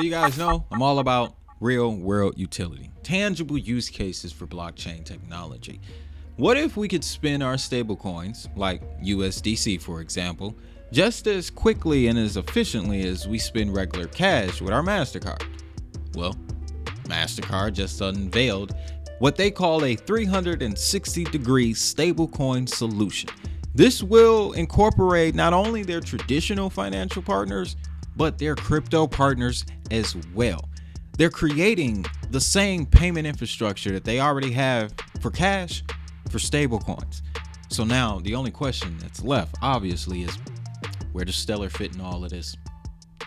You guys know I'm all about real world utility, tangible use cases for blockchain technology. What if we could spin our stablecoins, like USDC for example, just as quickly and as efficiently as we spend regular cash with our Mastercard? Well, Mastercard just unveiled what they call a 360-degree stablecoin solution. This will incorporate not only their traditional financial partners, but their crypto partners as well. They're creating the same payment infrastructure that they already have for cash for stablecoins. So now the only question that's left, obviously, is where does Stellar fit in all of this?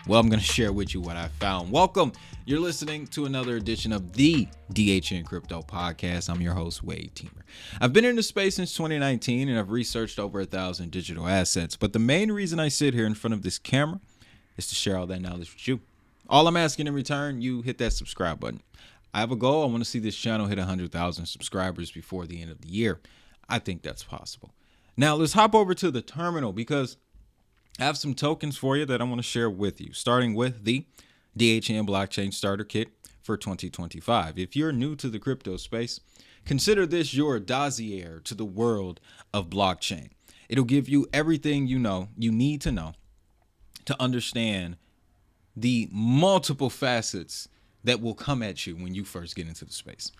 Well, I'm going to share with you what I found. Welcome. You're listening to another edition of the DHN Crypto Podcast. I'm your host, Wade Teamer. I've been in the space since 2019 and I've researched over 1,000 digital assets. But the main reason I sit here in front of this camera is to share all that knowledge with you. All I'm asking in return, you hit that subscribe button. I have a goal. I want to see this channel hit 100,000 subscribers before the end of the year. I think that's possible. Now, let's hop over to the terminal because I have some tokens for you that I want to share with you, starting with the DHN Blockchain Starter Kit for 2025. If you're new to the crypto space, consider this your dossier to the world of blockchain. It'll give you everything you need to know to understand the multiple facets that will come at you when you first get into the space.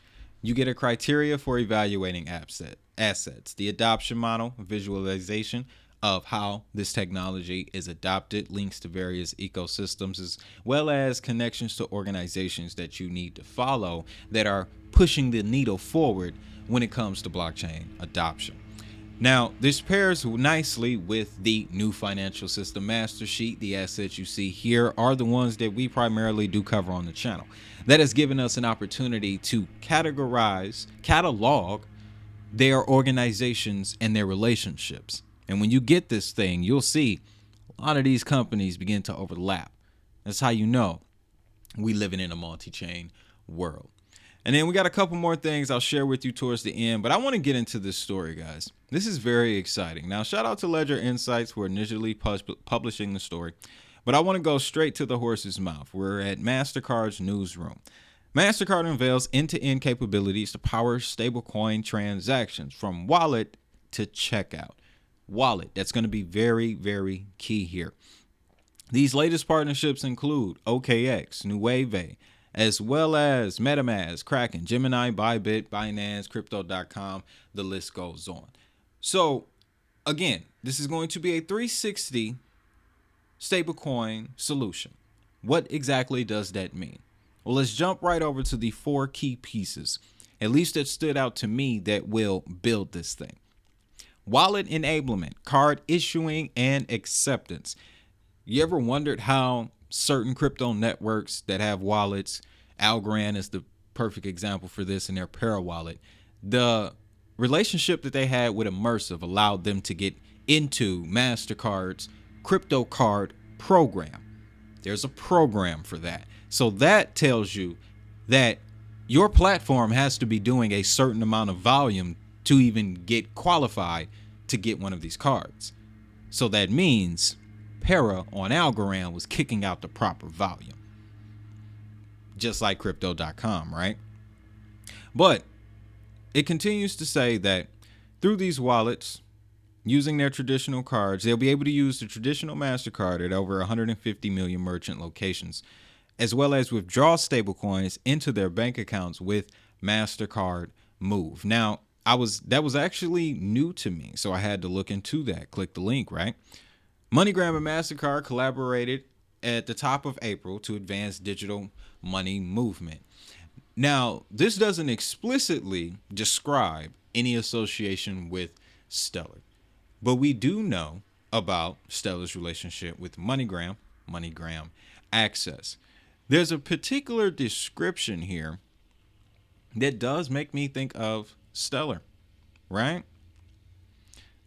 You get a criteria for evaluating assets, the adoption model, visualization of how this technology is adopted, links to various ecosystems, as well as connections to organizations that you need to follow that are pushing the needle forward when it comes to blockchain adoption. Now, this pairs nicely with the new financial system master sheet. The assets you see here are the ones that we primarily do cover on the channel. That has given us an opportunity to catalog their organizations and their relationships. And when you get this thing, you'll see a lot of these companies begin to overlap. That's how you know we living in a multi-chain world. And then we got a couple more things I'll share with you towards the end, but I want to get into this story, guys. This is very exciting. Now, shout out to Ledger Insights for initially publishing the story, but I want to go straight to the horse's mouth. We're at Mastercard's newsroom. Mastercard unveils end-to-end capabilities to power stablecoin transactions from wallet to checkout. Wallet, that's going to be very, very key here. These latest partnerships include OKX, Nueve, as well as MetaMask, Kraken, Gemini, Bybit, Binance, Crypto.com, the list goes on. So, again, this is going to be a 360 stablecoin solution. What exactly does that mean? Well, let's jump right over to the four key pieces, at least that stood out to me, that will build this thing. Wallet enablement, card issuing, and acceptance. You ever wondered how certain crypto networks that have wallets, Algorand is the perfect example for this in their Para wallet, the relationship that they had with Immersive allowed them to get into Mastercard's crypto card program. There's a program for that. So that tells you that your platform has to be doing a certain amount of volume to even get qualified to get one of these cards. So that means Para on Algorand was kicking out the proper volume, just like Crypto.com, right? But it continues to say that through these wallets, using their traditional cards, they'll be able to use the traditional MasterCard at over 150 million merchant locations, as well as withdraw stablecoins into their bank accounts with Mastercard Move. Now, that was actually new to me, so I had to look into that. Click the link, right? MoneyGram and Mastercard collaborated at the top of April to advance digital money movement. Now, this doesn't explicitly describe any association with Stellar, but we do know about Stellar's relationship with MoneyGram Access. There's a particular description here that does make me think of Stellar, right?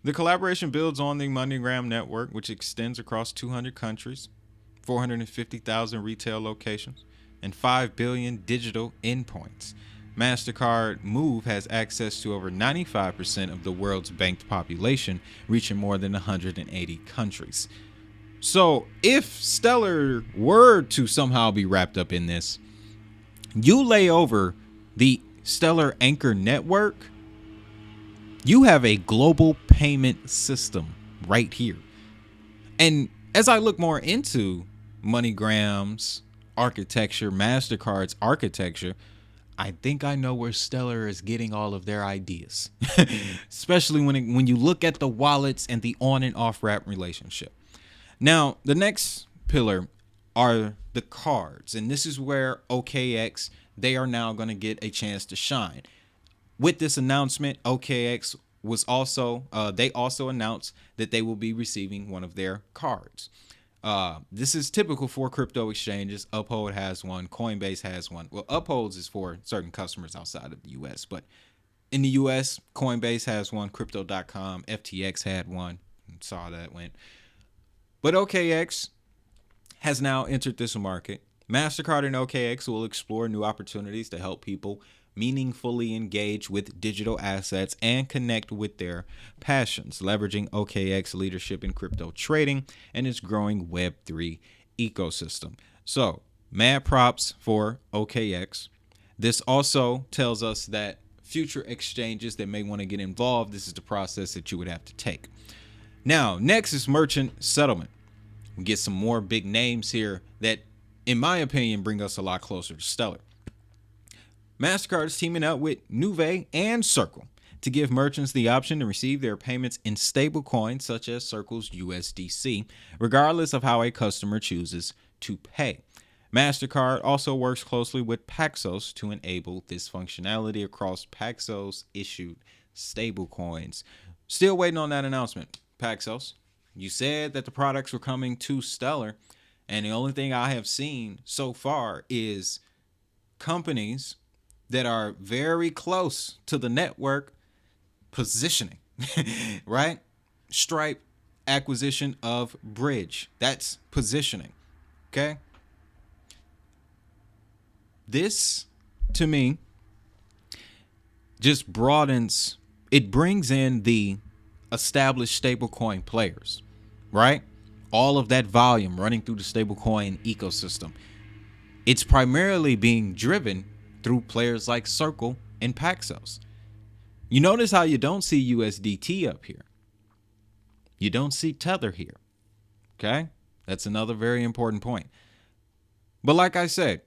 The collaboration builds on the MoneyGram network, which extends across 200 countries, 450,000 retail locations, and 5 billion digital endpoints. Mastercard Move has access to over 95% of the world's banked population, reaching more than 180 countries. So if Stellar were to somehow be wrapped up in this, you lay over the Stellar Anchor Network, you have a global payment system right here. And as I look more into MoneyGram's architecture, Mastercard's architecture, I think I know where Stellar is getting all of their ideas, especially when you look at the wallets and the on and off ramp relationship. Now, the next pillar are the cards, and this is where OKX, they are now going to get a chance to shine. With this announcement, OKX was they also announced that they will be receiving one of their cards. This is typical for crypto exchanges. Uphold has one. Coinbase has one. Well, Upholds is for certain customers outside of the U.S., but in the U.S., Coinbase has one. Crypto.com, FTX had one. Saw that went. But OKX has now entered this market. Mastercard and OKX will explore new opportunities to help people meaningfully engage with digital assets and connect with their passions, leveraging OKX leadership in crypto trading and its growing Web3 ecosystem. So, mad props for OKX. This also tells us that future exchanges that may want to get involved, this is the process that you would have to take. Now, next is merchant settlement. We get some more big names here that, in my opinion, bring us a lot closer to Stellar. Mastercard is teaming up with Nuvei and Circle to give merchants the option to receive their payments in stable coins such as Circle's USDC, regardless of how a customer chooses to pay. Mastercard also works closely with Paxos to enable this functionality across Paxos issued stablecoins. Still waiting on that announcement. Paxos, you said that the products were coming to Stellar, and the only thing I have seen so far is companies that are very close to the network positioning, right? Stripe acquisition of Bridge. That's positioning, okay? This, to me, just broadens, it brings in the established stablecoin players, right? All of that volume running through the stablecoin ecosystem. It's primarily being driven through players like Circle and Paxos. You notice how you don't see USDT up here. You don't see Tether here. Okay? That's another very important point. But like I said,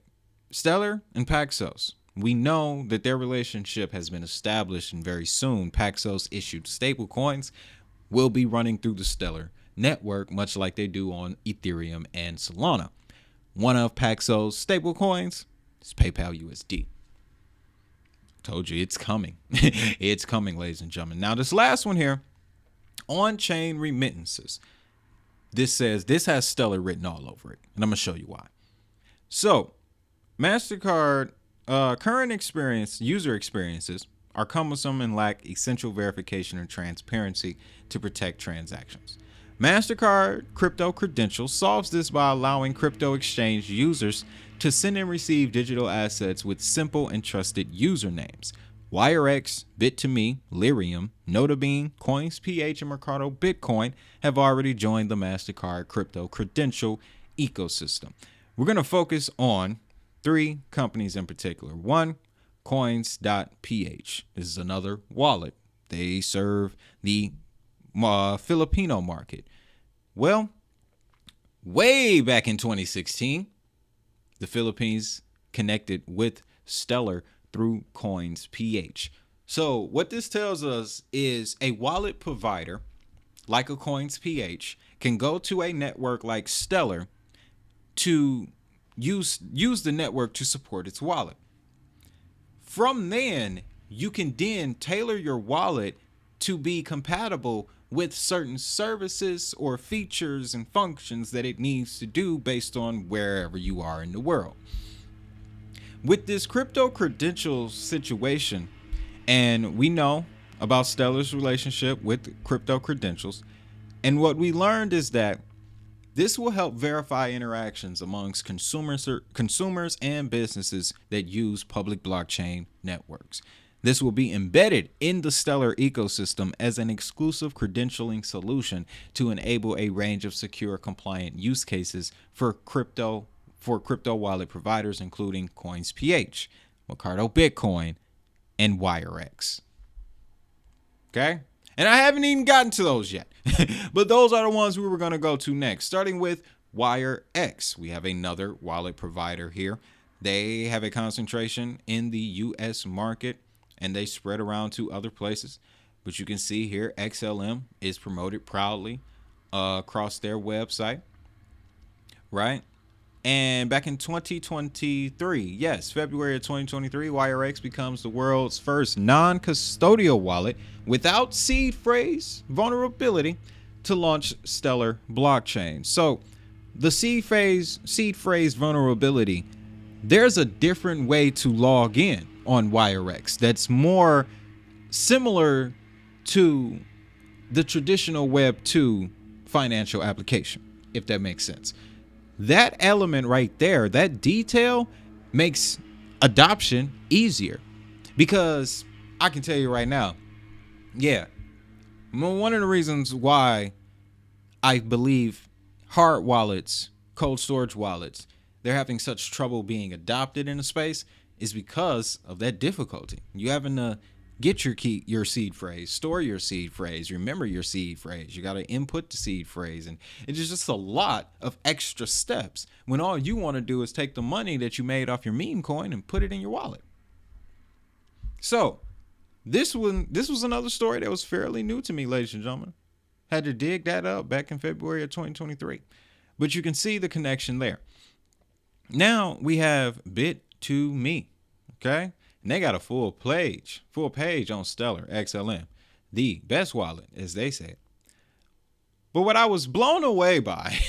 Stellar and Paxos, we know that their relationship has been established, and very soon Paxos issued stablecoins will be running through the Stellar network, much like they do on Ethereum and Solana. One of Paxos stablecoins is PayPal USD. Told you it's coming. It's coming, ladies and gentlemen. Now, this last one here, on-chain remittances. This has Stellar written all over it, and I'm going to show you why. So, Mastercard current user experiences are cumbersome and lack essential verification and transparency to protect transactions. Mastercard Crypto Credentials solves this by allowing crypto exchange users to send and receive digital assets with simple and trusted usernames. WireX, Bit2Me, Lyrium, Notabean, CoinsPH, and Mercado Bitcoin have already joined the Mastercard Crypto Credential ecosystem. We're going to focus on 3 companies in particular. One, Coins.ph. This is another wallet. They serve the Filipino market. Well, way back in 2016, the Philippines connected with Stellar through Coins.ph. So what this tells us is a wallet provider like a Coins.ph can go to a network like Stellar to use the network to support its wallet. From then, you can then tailor your wallet to be compatible with certain services or features and functions that it needs to do based on wherever you are in the world. With this crypto credentials situation, and we know about Stellar's relationship with crypto credentials, and what we learned is that this will help verify interactions amongst consumers and businesses that use public blockchain networks. This will be embedded in the Stellar ecosystem as an exclusive credentialing solution to enable a range of secure, compliant use cases for crypto wallet providers, including CoinsPH, Mercado Bitcoin, and WireX. Okay? And I haven't even gotten to those yet. But those are the ones we were going to go to next, starting with WireX. We have another wallet provider here. They have a concentration in the U.S. market, and they spread around to other places. But you can see here, XLM is promoted proudly across their website, right? And back in 2023, yes, February of 2023, WireX becomes the world's first non-custodial wallet without seed phrase vulnerability to launch Stellar blockchain. So the seed phrase vulnerability, there's a different way to log in on WireX that's more similar to the traditional Web 2 financial application, if that makes sense. That element right there, that detail, makes adoption easier, because I can tell you right now, yeah, one of the reasons why I believe hard wallets, cold storage wallets, they're having such trouble being adopted in the space is because of that difficulty. You having to get your seed phrase, store your seed phrase, remember your seed phrase. You got to input the seed phrase. And it's just a lot of extra steps when all you want to do is take the money that you made off your meme coin and put it in your wallet. So this was another story that was fairly new to me, ladies and gentlemen. Had to dig that up back in February of 2023. But you can see the connection there. Now we have Bit2Me, okay? And they got a full page on Stellar XLM, the best wallet, as they said. But what I was blown away by,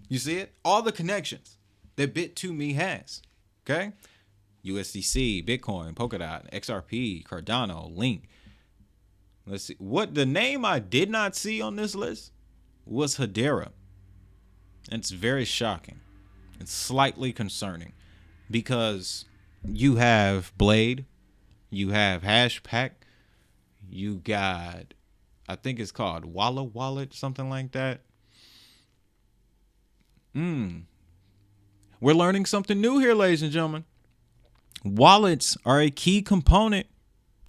you see it? All the connections that Bit2Me has, okay? USDC, Bitcoin, Polkadot, XRP, Cardano, Link. Let's see. What the name I did not see on this list was Hedera. It's very shocking. It's slightly concerning because you have Blade, you have Hashpack, you got, I think it's called Walla Wallet, something like that. We're learning something new here, ladies and gentlemen. Wallets are a key component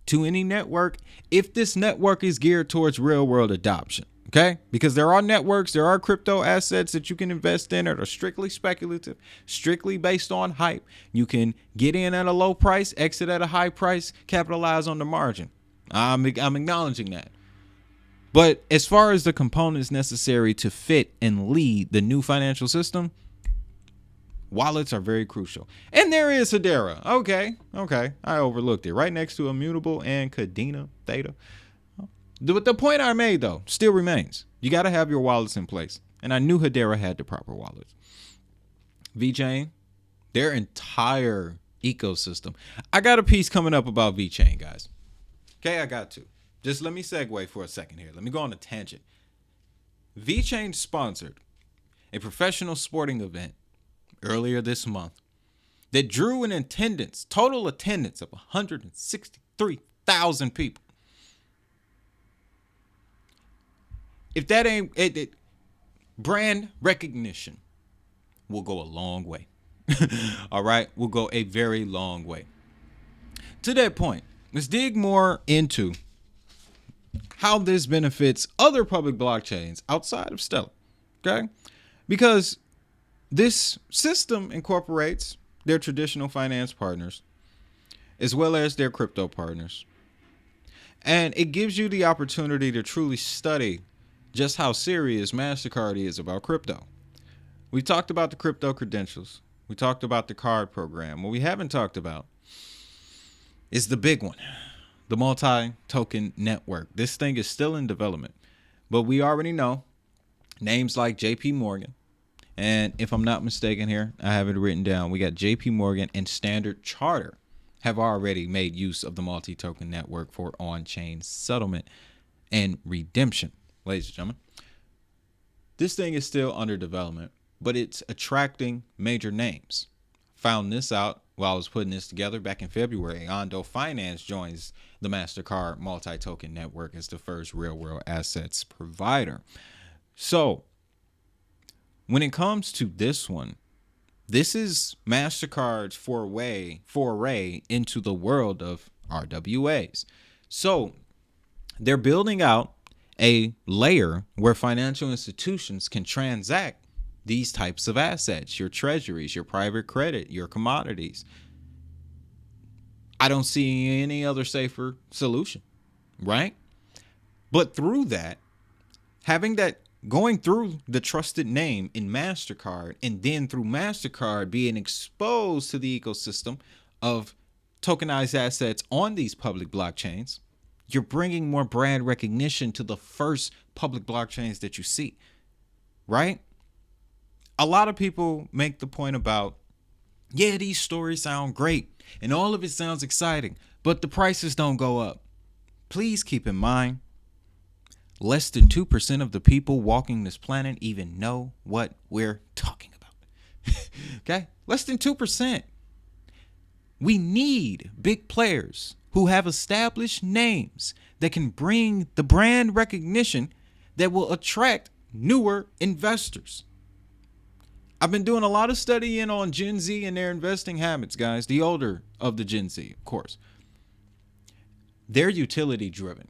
to any network if this network is geared towards real world adoption. Okay, because there are networks, there are crypto assets that you can invest in that are strictly speculative, strictly based on hype. You can get in at a low price, exit at a high price, capitalize on the margin. I'm acknowledging that. But as far as the components necessary to fit and lead the new financial system, wallets are very crucial. And there is Hedera. Okay, I overlooked it. Right next to Immutable and Cadena Theta. The point I made, though, still remains. You got to have your wallets in place. And I knew Hedera had the proper wallets. VeChain, their entire ecosystem. I got a piece coming up about VeChain, guys. Okay, I got to. Just let me segue for a second here. Let me go on a tangent. VeChain sponsored a professional sporting event earlier this month that drew an total attendance of 163,000 people. If that ain't it, brand recognition will go a long way. All right, will go a very long way. To that point, let's dig more into how this benefits other public blockchains outside of Stellar. Okay, because this system incorporates their traditional finance partners as well as their crypto partners, and it gives you the opportunity to truly study just how serious Mastercard is about crypto. We talked about the crypto credentials. We talked about the card program. What we haven't talked about is the big one, the multi-token network. This thing is still in development, but we already know names like JP Morgan. And if I'm not mistaken here, I have it written down. We got JP Morgan and Standard Chartered have already made use of the multi-token network for on-chain settlement and redemption. Ladies and gentlemen, this thing is still under development, but it's attracting major names. Found this out while I was putting this together back in February, Ondo Finance joins the Mastercard multi-token network as the first real-world assets provider. So when it comes to this one, this is Mastercard's foray into the world of RWAs. So they're building out a layer where financial institutions can transact these types of assets, your treasuries, your private credit, your commodities. I don't see any other safer solution, right? But through that, having that, going through the trusted name in Mastercard, and then through Mastercard being exposed to the ecosystem of tokenized assets on these public blockchains, you're bringing more brand recognition to the first public blockchains that you see, right? A lot of people make the point about, yeah, these stories sound great and all of it sounds exciting, but the prices don't go up. Please keep in mind, less than 2% of the people walking this planet even know what we're talking about. Okay? Less than 2%. We need big players who have established names that can bring the brand recognition that will attract newer investors. I've been doing a lot of studying on Gen Z and their investing habits, guys. The older of the Gen Z, of course. They're utility driven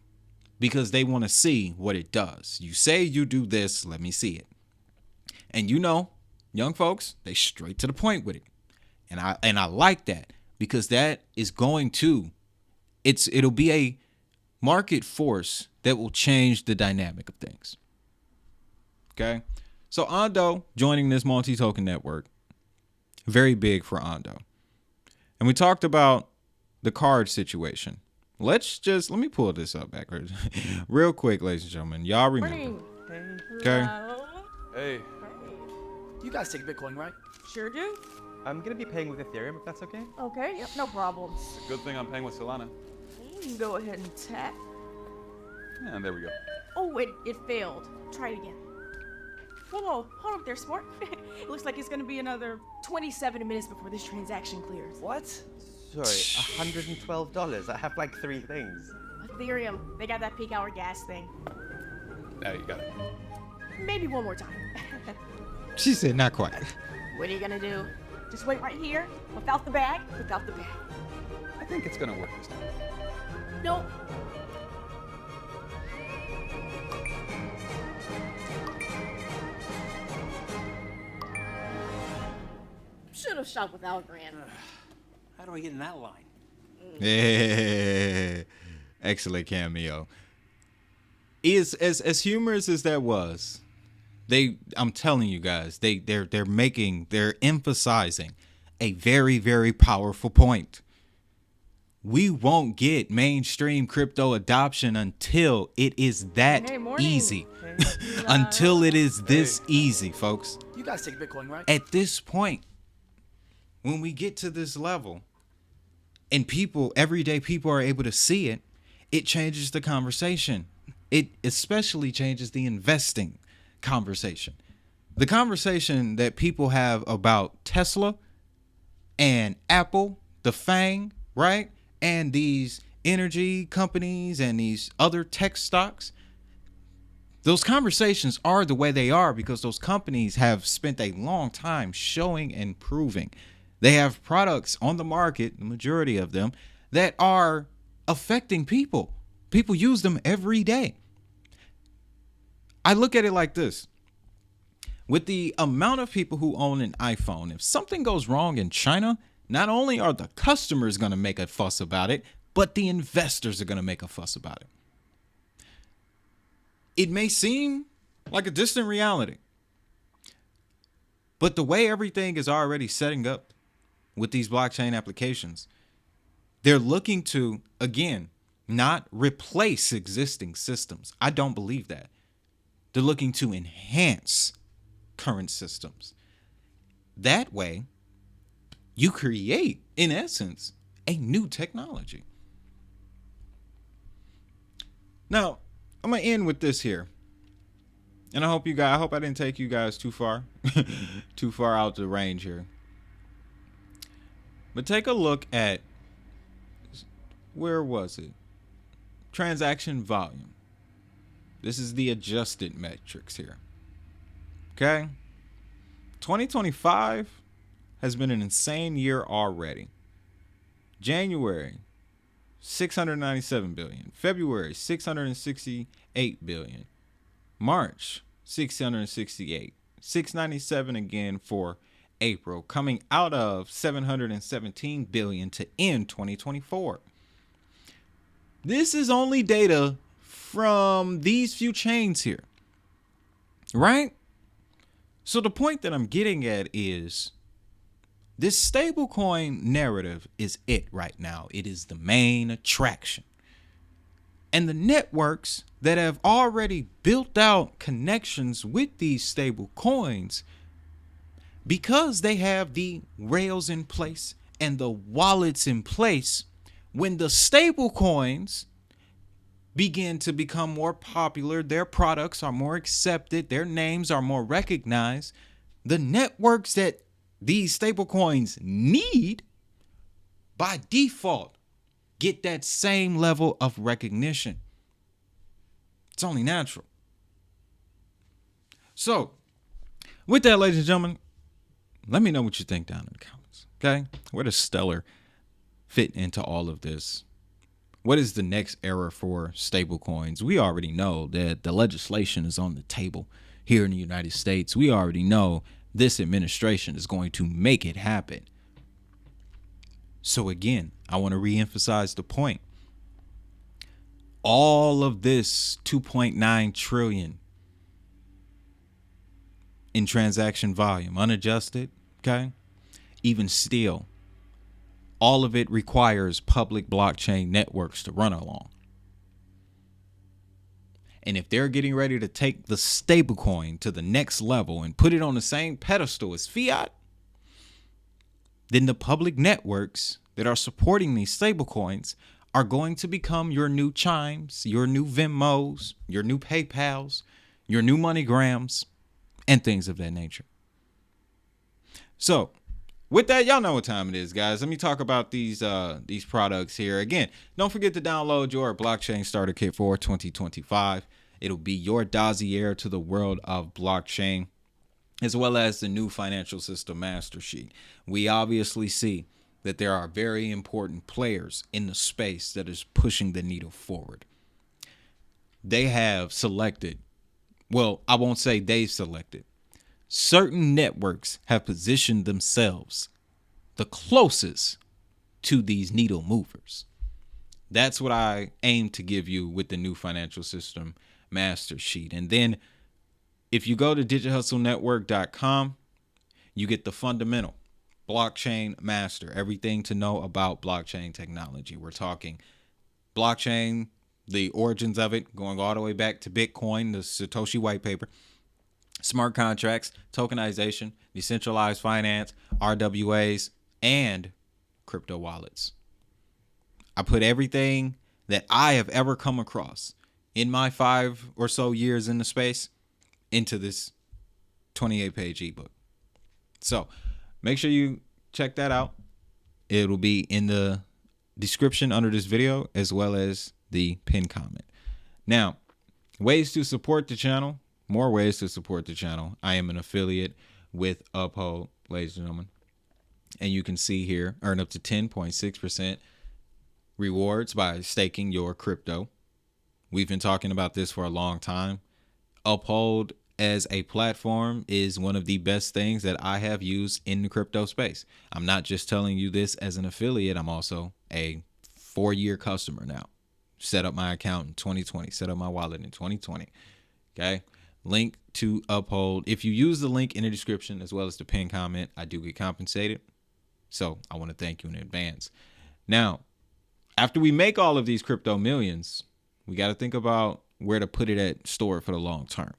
because they want to see what it does. You say you do this, let me see it. And you know, young folks, they straight to the point with it. And I like that because that is going to, it'll be a market force that will change the dynamic of things. Okay? So Ondo joining this multi-token network, very big for Ondo. And we talked about the card situation. Let me pull this up backwards real quick, ladies and gentlemen. Y'all remember. Okay. Hey. You guys take Bitcoin, right? Sure do. I'm gonna be paying with Ethereum if that's okay. Okay, yep, no problems. Good thing I'm paying with Solana. You can go ahead and tap. Yeah, and there we go. Oh, it failed. Try it again. Whoa, hold up there, Smart. It looks like it's gonna be another 27 minutes before this transaction clears. What? Sorry, $112. I have like 3 things. Ethereum, they got that peak hour gas thing. Now you got it. Maybe one more time. She said not quite. What are you gonna do? Just wait right here, without the bag, without the bag. I think it's gonna work this time. No. Should have shot with Algorand. How do I get in that line? Yeah. Excellent cameo. Is as humorous as that was, I'm telling you guys, they're emphasizing a very, very powerful point. We won't get mainstream crypto adoption until it is that easy. Until it is this easy, folks. You guys take Bitcoin, right? At this point, when we get to this level and everyday people are able to see it, it changes the conversation. It especially changes the investing conversation. The conversation that people have about Tesla and Apple, the FANG, right? And these energy companies and these other tech stocks. Those conversations are the way they are because those companies have spent a long time showing and proving. They have products on the market, the majority of them, that are affecting people. People use them every day. I look at it like this. With the amount of people who own an iPhone, if something goes wrong in China, not only are the customers going to make a fuss about it, but the investors are going to make a fuss about it. It may seem like a distant reality, but the way everything is already setting up with these blockchain applications, they're looking to, again, not replace existing systems. I don't believe that. They're looking to enhance current systems. That way, you create, in essence, a new technology. Now, I'm going to end with this here. And I hope I didn't take you guys too far out the range here. But take a look at, where was it? Transaction volume. This is the adjusted metrics here. Okay? 2025 has been an insane year already. January, 697 billion. February, 668 billion. March, 668. 697 again for April, coming out of 717 billion to end 2024. This is only data from these few chains here, right? So the point that I'm getting at is this stablecoin narrative is it right now. It is the main attraction. And the networks that have already built out connections with these stable coins, because they have the rails in place and the wallets in place, when the stable coins begin to become more popular, their products are more accepted, their names are more recognized, the networks that these stable coins need by default get that same level of recognition. It's only natural. So, with that, ladies and gentlemen, let me know what you think down in the comments. Okay? Where does Stellar fit into all of this? What is the next era for stablecoins? We already know that the legislation is on the table here in the United States. We already know this administration is going to make it happen. So again, I want to reemphasize the point. All of this 2.9 trillion in transaction volume, unadjusted, okay? Even still, all of it requires public blockchain networks to run along. And if they're getting ready to take the stablecoin to the next level and put it on the same pedestal as fiat, then the public networks that are supporting these stablecoins are going to become your new Chimes, your new Venmos, your new PayPals, your new MoneyGrams, and things of that nature. So, with that, y'all know what time it is, guys. Let me talk about these products here. Again, don't forget to download your Blockchain Starter Kit for 2025. It'll be your dossier to the world of blockchain, as well as the new financial system master sheet. We obviously see that there are very important players in the space that is pushing the needle forward. They have selected, well, I won't say they've selected. Certain networks have positioned themselves the closest to these needle movers. That's what I aim to give you with the new financial system master sheet. And then if you go to digitalhustlenetwork.com, you get the fundamental blockchain master, everything to know about blockchain technology. We're talking blockchain, the origins of it, going all the way back to Bitcoin, the Satoshi white paper, smart contracts, tokenization, decentralized finance, RWAs, and crypto wallets. I put everything that I have ever come across in my 5 or so years in the space into this 28-page ebook. So make sure you check that out. It'll be in the description under this video, as well as the pinned comment. Now, ways to support the channel. More ways to support the channel. I am an affiliate with Uphold, ladies and gentlemen. And you can see here, earn up to 10.6% rewards by staking your crypto. We've been talking about this for a long time. Uphold as a platform is one of the best things that I have used in the crypto space. I'm not just telling you this as an affiliate. I'm also a 4-year customer now. Set up my account in 2020. Set up my wallet in 2020. Okay. Link to Uphold. If you use the link in the description as well as the pinned comment, I do get compensated. So I want to thank you in advance. Now, after we make all of these crypto millions, we got to think about where to put it at store for the long term.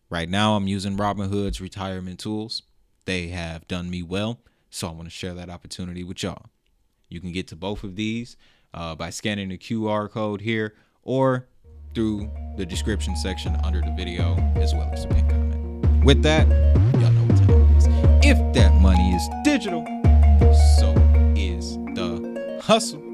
Right now, I'm using Robinhood's retirement tools. They have done me well, so I want to share that opportunity with y'all. You can get to both of these by scanning the QR code here or through the description section under the video, as well as the pinned comment. With that, y'all know what time it is. If that money is digital, so is Hustle.